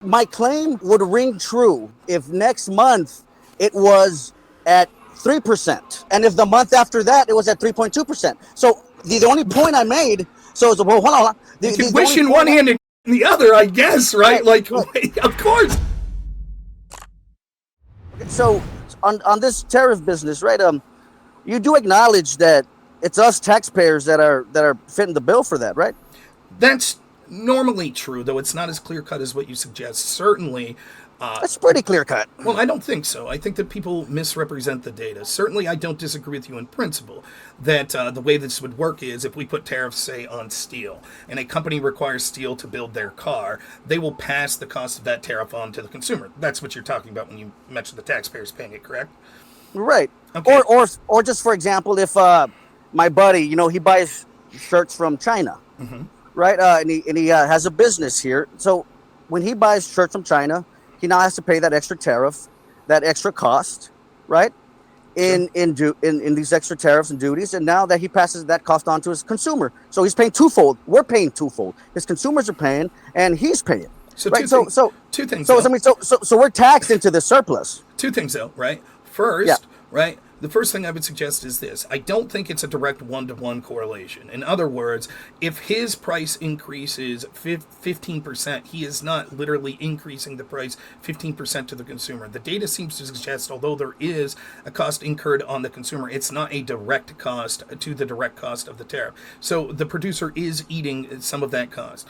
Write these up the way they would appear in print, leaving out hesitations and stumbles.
My claim would ring true if next month it was at 3%, and if the month after that it was at 3.2%. So the only point I made, well, hold on. You can wish in one hand and in the other, I guess, right? Of course. So on this tariff business, right? You do acknowledge that it's us taxpayers that are fitting the bill for that, right? That's normally true, though it's not as clear cut as what you suggest. Certainly. That's pretty clear cut. Well, I don't think so. I think that people misrepresent the data. Certainly, I don't disagree with you in principle that the way this would work is if we put tariffs, say, on steel, and a company requires steel to build their car, they will pass the cost of that tariff on to the consumer. That's what you're talking about when you mention the taxpayers paying it, correct? Right. Okay. Or just for example, if my buddy, he buys shirts from China, right? And he has a business here. So when he buys shirts from China, he now has to pay that extra tariff, that extra cost, right? In these extra tariffs and duties, and now that he passes that cost on to his consumer, so he's paying twofold. We're paying twofold. His consumers are paying, and he's paying. So right? Two things. So we're taxed into the surplus. Two things, though, right? First, right? The first thing I would suggest is this. I don't think it's a direct one-to-one correlation. In other words, if his price increases 15%, he is not literally increasing the price 15% to the consumer. The data seems to suggest, although there is a cost incurred on the consumer, it's not a direct cost to the direct cost of the tariff. So the producer is eating some of that cost.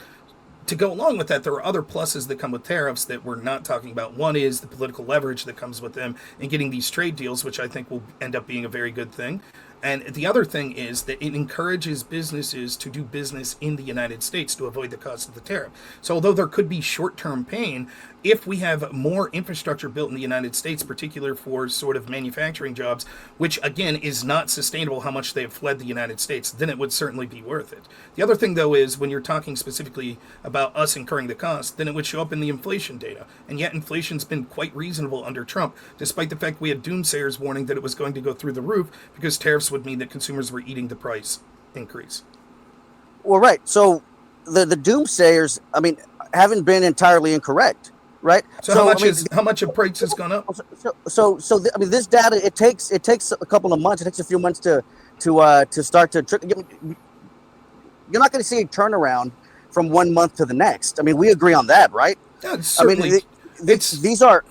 To go along with that, there are other pluses that come with tariffs that we're not talking about. One is the political leverage that comes with them and getting these trade deals, which I think will end up being a very good thing. And the other thing is that it encourages businesses to do business in the United States to avoid the cost of the tariff. So although there could be short-term pain, if we have more infrastructure built in the United States, particularly for sort of manufacturing jobs, which again is not sustainable how much they have fled the United States, then it would certainly be worth it. The other thing, though, is when you're talking specifically about us incurring the cost, then it would show up in the inflation data. And yet inflation's been quite reasonable under Trump, despite the fact we had doomsayers warning that it was going to go through the roof because tariffs would mean that consumers were eating the price increase. Well, right. So the doomsayers, haven't been entirely incorrect. Right. So how much of price has gone up? This data it takes a couple of months. It takes a few months to start to. You're not going to see a turnaround from 1 month to the next. We agree on that, right? Yeah, certainly. These are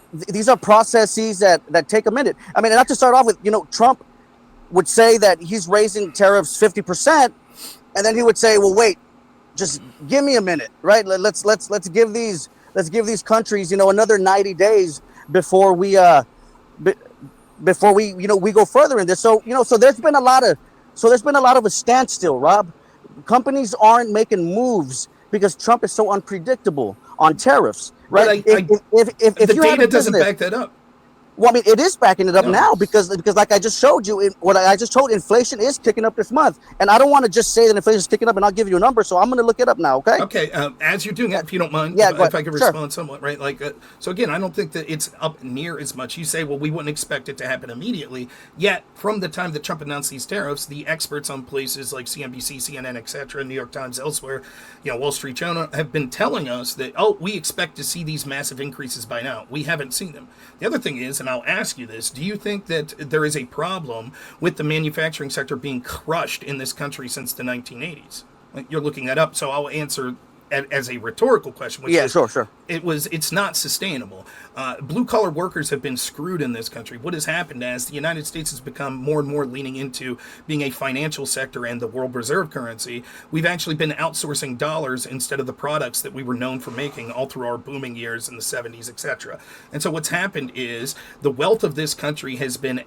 processes that take a minute. And not to start off with, Trump would say that he's raising tariffs 50%, and then he would say, well, wait, just give me a minute, right? Let's give these countries, another 90 days before we go further in this. So there's been a lot of a standstill, Rob. Companies aren't making moves because Trump is so unpredictable on tariffs, right? But if the data doesn't back that up. Well, it is backing it up now because like I just showed you, inflation is kicking up this month. And I don't want to just say that inflation is kicking up and I'll give you a number. So I'm going to look it up now, okay? Okay, as you're doing that, if you don't mind, if I could respond somewhat, right? So again, I don't think that it's up near as much. You say, well, we wouldn't expect it to happen immediately. Yet, from the time that Trump announced these tariffs, the experts on places like CNBC, CNN, etc., New York Times, elsewhere, Wall Street Journal, have been telling us that, we expect to see these massive increases by now. We haven't seen them. The other thing is, and I'll ask you this, do you think that there is a problem with the manufacturing sector being crushed in this country since the 1980s? You're looking that up, so I'll answer as a rhetorical question. Which is, sure. It's not sustainable. Blue-collar workers have been screwed in this country. What has happened as the United States has become more and more leaning into being a financial sector and the world reserve currency, we've actually been outsourcing dollars instead of the products that we were known for making all through our booming years in the 70s, etc. And so what's happened is the wealth of this country has been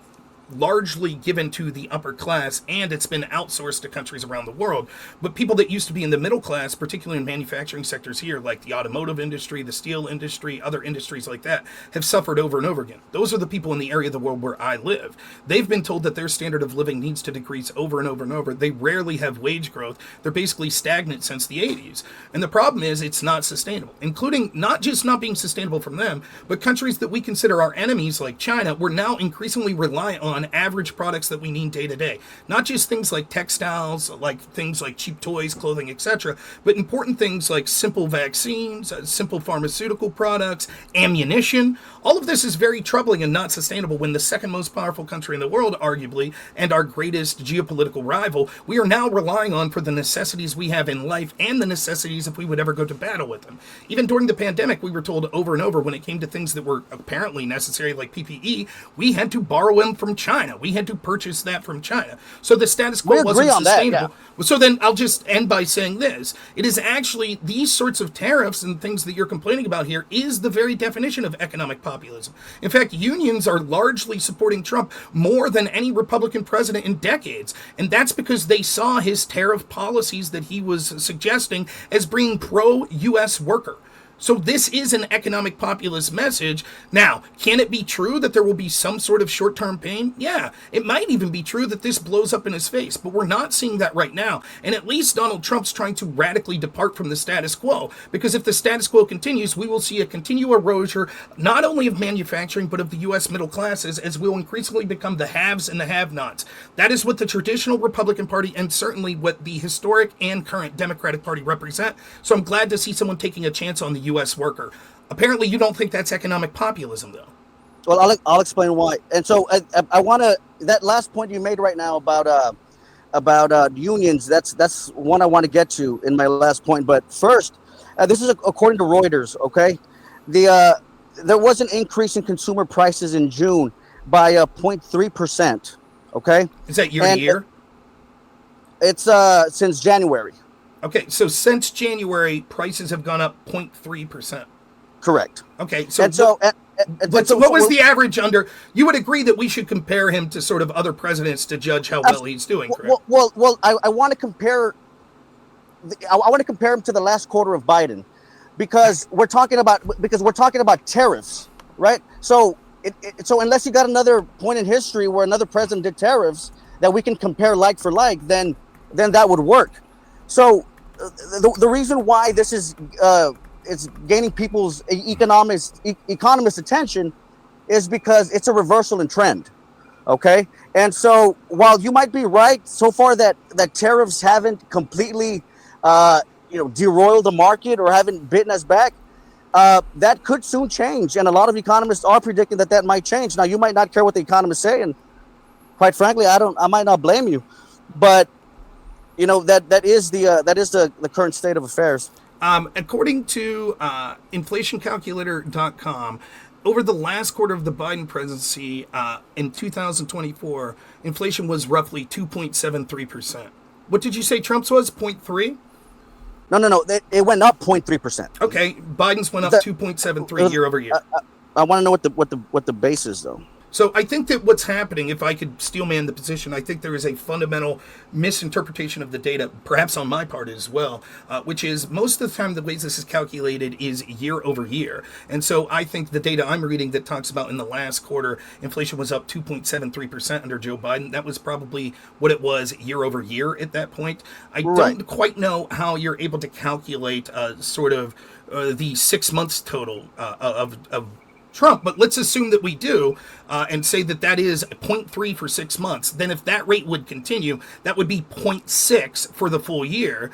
largely given to the upper class, and it's been outsourced to countries around the world. But people that used to be in the middle class, particularly in manufacturing sectors here, like the automotive industry, the steel industry, other industries like that, have suffered over and over again. Those are the people in the area of the world where I live. They've been told that their standard of living needs to decrease over and over and over. They rarely have wage growth. They're basically stagnant since the 80s. And the problem is it's not sustainable, including not just not being sustainable from them, but countries that we consider our enemies like China, we're now increasingly reliant on on average products that we need day to day. Not just things like textiles, like things like cheap toys, clothing, etc., but important things like simple vaccines, simple pharmaceutical products, ammunition. All of this is very troubling and not sustainable when the second most powerful country in the world, arguably, and our greatest geopolitical rival, we are now relying on for the necessities we have in life and the necessities if we would ever go to battle with them. Even during the pandemic, we were told over and over when it came to things that were apparently necessary, like PPE, we had to borrow them from China. We had to purchase that from China. So the status quo wasn't sustainable. That, yeah. So then I'll just end by saying this. It is actually these sorts of tariffs and things that you're complaining about here is the very definition of economic populism. In fact, unions are largely supporting Trump more than any Republican president in decades. And that's because they saw his tariff policies that he was suggesting as being pro-U.S. worker. So this is an economic populist message. Now, can it be true that there will be some sort of short-term pain? Yeah, it might even be true that this blows up in his face, but we're not seeing that right now. And at least Donald Trump's trying to radically depart from the status quo, because if the status quo continues, we will see a continual erosion, not only of manufacturing, but of the U.S. middle classes, as we'll increasingly become the haves and the have-nots. That is what the traditional Republican Party and certainly what the historic and current Democratic Party represent. So I'm glad to see someone taking a chance on the U.S. worker. Apparently, you don't think that's economic populism, though. Well, I'll explain why. And so I want to that last point you made right now about unions. That's one I want to get to in my last point. But first, this is according to Reuters. Okay, there was an increase in consumer prices in June by 0.3%. Okay, is that year to year? It's since January. Okay, so since January, prices have gone up 0.3%. Correct. Okay, so what was the average under? You would agree that we should compare him to sort of other presidents to judge how well he's doing, correct? Well, I want to compare. I want to compare him to the last quarter of Biden, because we're talking about tariffs, right? So so unless you got another point in history where another president did tariffs that we can compare like for like, then that would work. So the reason why this is it's gaining people's economist attention is because it's a reversal in trend. Okay, and so while you might be right so far that tariffs haven't completely deroiled the market or haven't bitten us back, that could soon change, and a lot of economists are predicting that might change. Now, you might not care what the economists say, and quite frankly, I might not blame you, but that is the current state of affairs. According to inflationcalculator.com, over the last quarter of the Biden presidency in 2024, inflation was roughly 2.73%. What did you say Trump's was? 0.3? No. It went up 0.3%. Okay, Biden's went up 2.73 year over year. I want to know what the base is, though. So I think that what's happening, if I could steelman the position, I think there is a fundamental misinterpretation of the data, perhaps on my part as well, which is most of the time the ways this is calculated is year over year. And so I think the data I'm reading that talks about in the last quarter, inflation was up 2.73% under Joe Biden. That was probably what it was year over year at that point. I don't quite know how you're able to calculate sort of the 6 months total of Trump, but let's assume that we do and say that is 0.3 for 6 months. Then if that rate would continue, that would be 0.6 for the full year,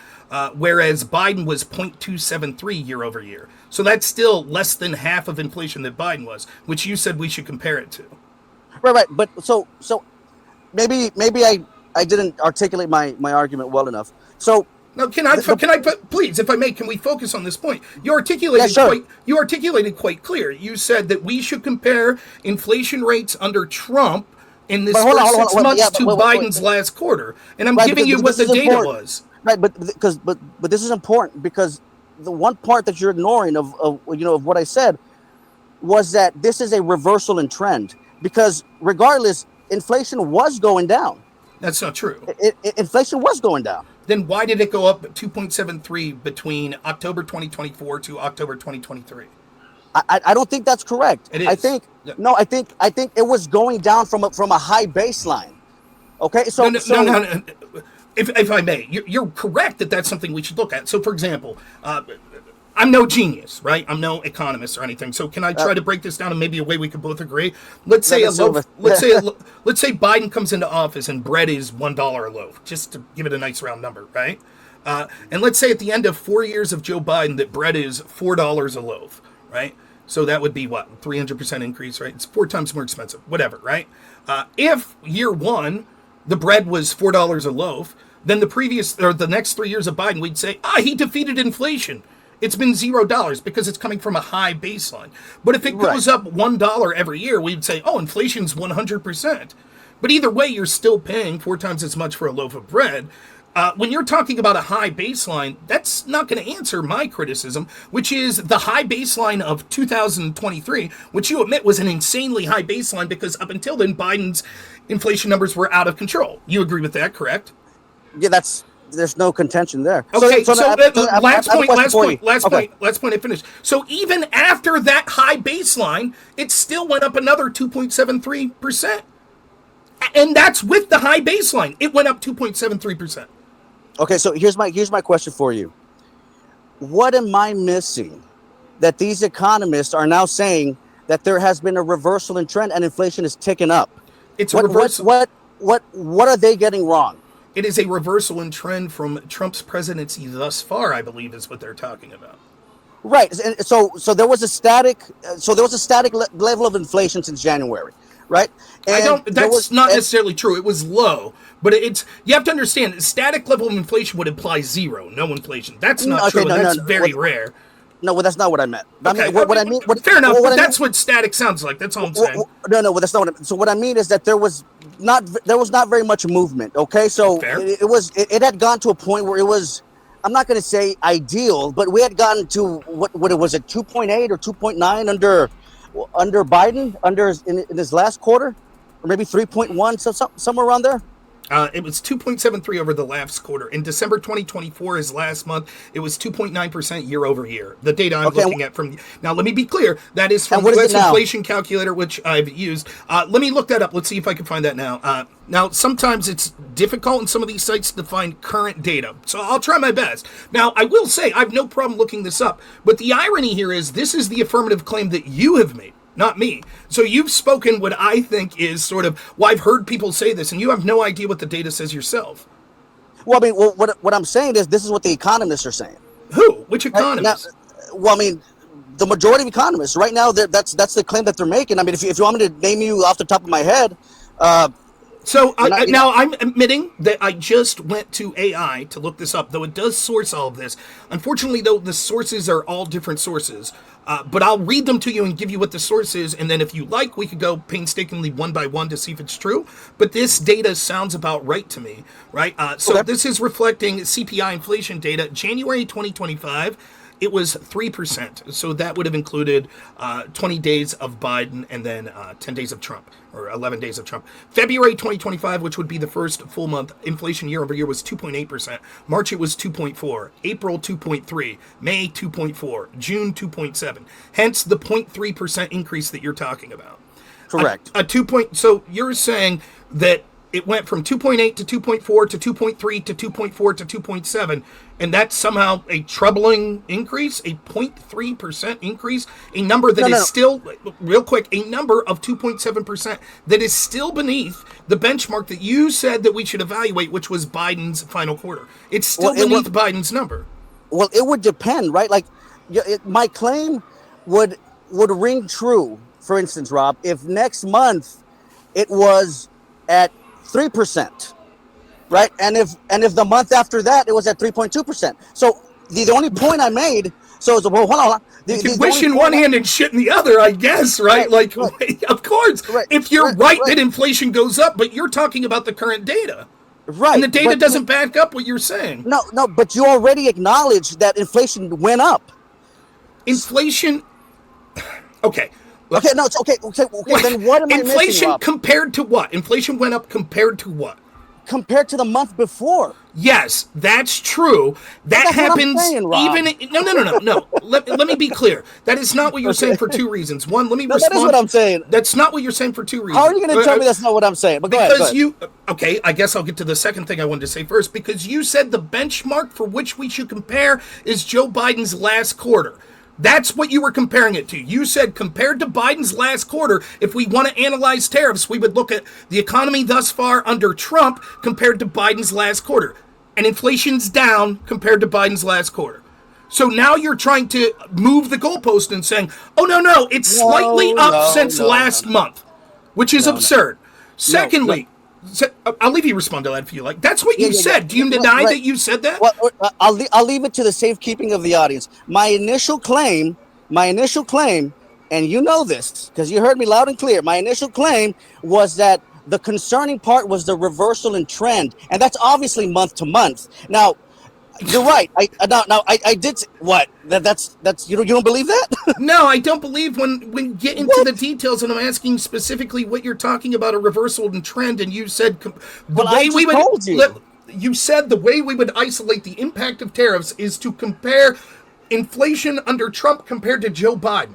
whereas Biden was 0.273 year over year. So that's still less than half of inflation that Biden was, which you said we should compare it to. Right. But so maybe I didn't articulate my argument well enough. So. Now, please, if I may, can we focus on this point? You articulated quite clear. You said that we should compare inflation rates under Trump in this first 6 months to Biden's last quarter, and I'm giving you what the data was. Right, but this is important because the one part that you're ignoring of what I said was that this is a reversal in trend, because regardless, inflation was going down. That's not true. Inflation was going down. Then why did it go up 2.73 between October 2024 to October 2023? I don't think that's correct. It is. I think it was going down from a high baseline. Okay, so no. If I may, you're correct that that's something we should look at. So, for example, I'm no genius, right? I'm no economist or anything. So can I try to break this down in maybe a way we could both agree? Let's say let's say Biden comes into office and bread is $1 a loaf, just to give it a nice round number, right? And let's say at the end of 4 years of Joe Biden that bread is $4 a loaf, right? So that would be what, 300% increase, right? It's 4 times more expensive, whatever, right? If year one the bread was $4 a loaf, then the next 3 years of Biden, we'd say, he defeated inflation. It's been $0 because it's coming from a high baseline. But if it goes up $1 every year, we'd say, inflation's 100%. But either way, you're still paying 4 times as much for a loaf of bread. When you're talking about a high baseline, that's not going to answer my criticism, which is the high baseline of 2023, which you admit was an insanely high baseline because up until then, Biden's inflation numbers were out of control. You agree with that, correct? Yeah, there's no contention there. Okay, last point, I finished. So even after that high baseline, it still went up another 2.73%. And that's with the high baseline. It went up 2.73%. Okay, so here's my question for you. What am I missing that these economists are now saying that there has been a reversal in trend and inflation is ticking up? It's a reversal. What are they getting wrong? It is a reversal in trend from Trump's presidency thus far, I believe, is what they're talking about. Right. And so there was a static level of inflation since January, right? And that's not necessarily true. It was low, but you have to understand, static level of inflation would imply zero, no inflation. That's not true. That's very rare. No, well, that's not what I meant. Okay, fair enough, but that's what static sounds like. That's all I'm saying. No, that's not what I mean. So what I mean is that there was not very much movement, okay? So it had gone to a point where it was, I'm not going to say ideal, but we had gotten to what it was at 2.8 or 2.9 under Biden, in his last quarter, or maybe 3.1, so somewhere around there. It was 2.73 over the last quarter. In December 2024, is last month, it was 2.9% year over year. The data I'm looking at from... Now, let me be clear. That is from the U.S. inflation calculator, which I've used. Let me look that up. Let's see if I can find that now. Now, sometimes it's difficult in some of these sites to find current data, so I'll try my best. Now, I will say I have no problem looking this up, but the irony here is this is the affirmative claim that you have made, not me. So you've spoken what I think is sort of, I've heard people say this, and you have no idea what the data says yourself. Well, I mean, what I'm saying is this is what the economists are saying. Who? Which economists? The majority of economists. Right now, that's the claim that they're making. I mean, if you want me to name you off the top of my head... now I'm admitting that I just went to AI to look this up, though it does source all of this. Unfortunately, though, the sources are all different sources. But I'll read them to you and give you what the source is, and then if you like, we could go painstakingly one by one to see if it's true. But this data sounds about right to me, right? This is reflecting CPI inflation data, January 2025. It was 3%. So that would have included 20 days of Biden and then 10 days of Trump, or 11 days of Trump. February 2025, which would be the first full month, inflation year over year was 2.8%. March, it was 2.4. April, 2.3. May, 2.4. June, 2.7. Hence the 0.3% increase that you're talking about. Correct. So you're saying that it went from 2.8 to 2.4 to 2.3 to 2.4 to 2.7, and that's somehow a troubling increase, a 0.3% increase, a number that is still, real quick, a number of 2.7% that is still beneath the benchmark that you said that we should evaluate, which was Biden's final quarter. It's still beneath Biden's number. Well, it would depend, right? Like, my claim would ring true, for instance, Rob, if next month it was at 3%, right? And if the month after that it was at 3.2%. So the only point I made, hold on. You can wish in one hand and shit in the other, I guess, right? Of course. Right. If you're right that inflation goes up, but you're talking about the current data. Right. And the data doesn't back up what you're saying. No, but you already acknowledged that inflation went up. Inflation. Okay. Okay, no, it's okay. Then what am I missing, Inflation Rob? compared to what? Inflation went up compared to what? compared to the month before. Yes, that's true. That happens even. No. Let me be clear. That is not what you're saying for two reasons. One, let me respond. That is what I'm saying. That's not what you're saying for two reasons. How are you going to tell me that's not what I'm saying? But because you. Okay, I guess I'll get to the second thing I wanted to say first. Because you said the benchmark for which we should compare is Joe Biden's last quarter. That's what you were comparing it to. You said compared to Biden's last quarter, if we want to analyze tariffs, we would look at the economy thus far under Trump compared to Biden's last quarter. And inflation's down compared to Biden's last quarter. So now you're trying to move the goalpost and saying, oh, no, it's slightly up since last month, which is absurd. Secondly, I'll leave you respond to that if you like. That's what you said. Do you deny that you said that? Well, I'll leave it to the safekeeping of the audience. My initial claim, and you know this because you heard me loud and clear. My initial claim was that the concerning part was the reversal in trend, and that's obviously month to month. Now, you're right. I did what? That's you don't believe that? No, I don't believe when we get into the details, and I'm asking specifically what you're talking about, a reversal in trend, and you said you said the way we would isolate the impact of tariffs is to compare inflation under Trump compared to Joe Biden.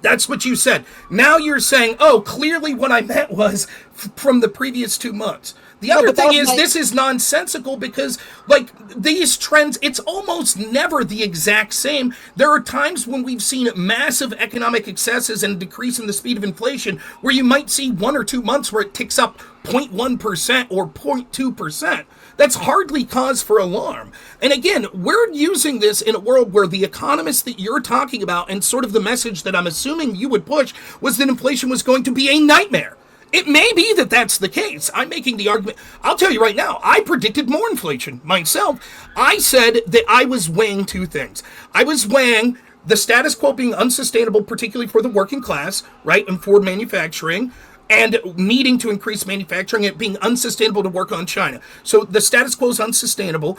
That's what you said. Now you're saying, oh, clearly what I meant was from the previous 2 months. The other thing is, this is nonsensical because, like, these trends, it's almost never the exact same. There are times when we've seen massive economic excesses and decrease in the speed of inflation where you might see 1 or 2 months where it ticks up 0.1% or 0.2%. That's hardly cause for alarm. And again, we're using this in a world where the economists that you're talking about and sort of the message that I'm assuming you would push was that inflation was going to be a nightmare. It may be that that's the case. I'm making the argument. I'll tell you right now, I predicted more inflation myself. I said that I was weighing two things. I was weighing the status quo being unsustainable, particularly for the working class, right, and for manufacturing, and needing to increase manufacturing, it being unsustainable to work on China. So the status quo is unsustainable.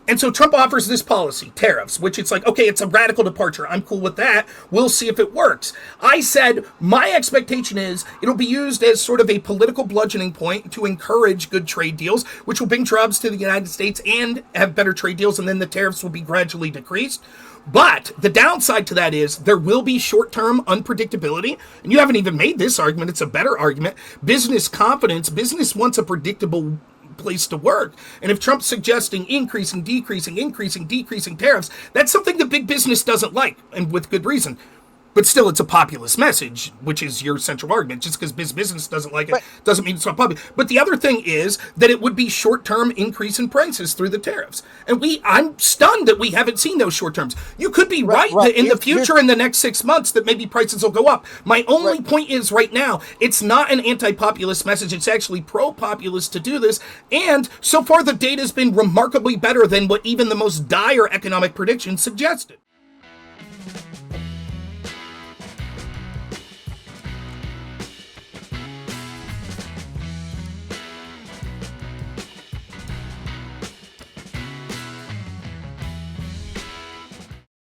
And so Trump offers this policy, tariffs, which it's like, okay, it's a radical departure. I'm cool with that. We'll see if it works. I said my expectation is it'll be used as sort of a political bludgeoning point to encourage good trade deals, which will bring jobs to the United States and have better trade deals, and then the tariffs will be gradually decreased. But the downside to that is there will be short-term unpredictability. And you haven't even made this argument. It's a better argument. Business confidence. Business wants a predictable place to work. And if Trump's suggesting increasing, decreasing tariffs, that's something that big business doesn't like, and with good reason. But still, it's a populist message, which is your central argument. Just because business doesn't like it doesn't mean it's not popular. But the other thing is that it would be short-term increase in prices through the tariffs. And I'm stunned that we haven't seen those short terms. You could be right that in the future, in the next 6 months, that maybe prices will go up. My only point is right now, it's not an anti-populist message. It's actually pro-populist to do this. And so far, the data has been remarkably better than what even the most dire economic predictions suggested.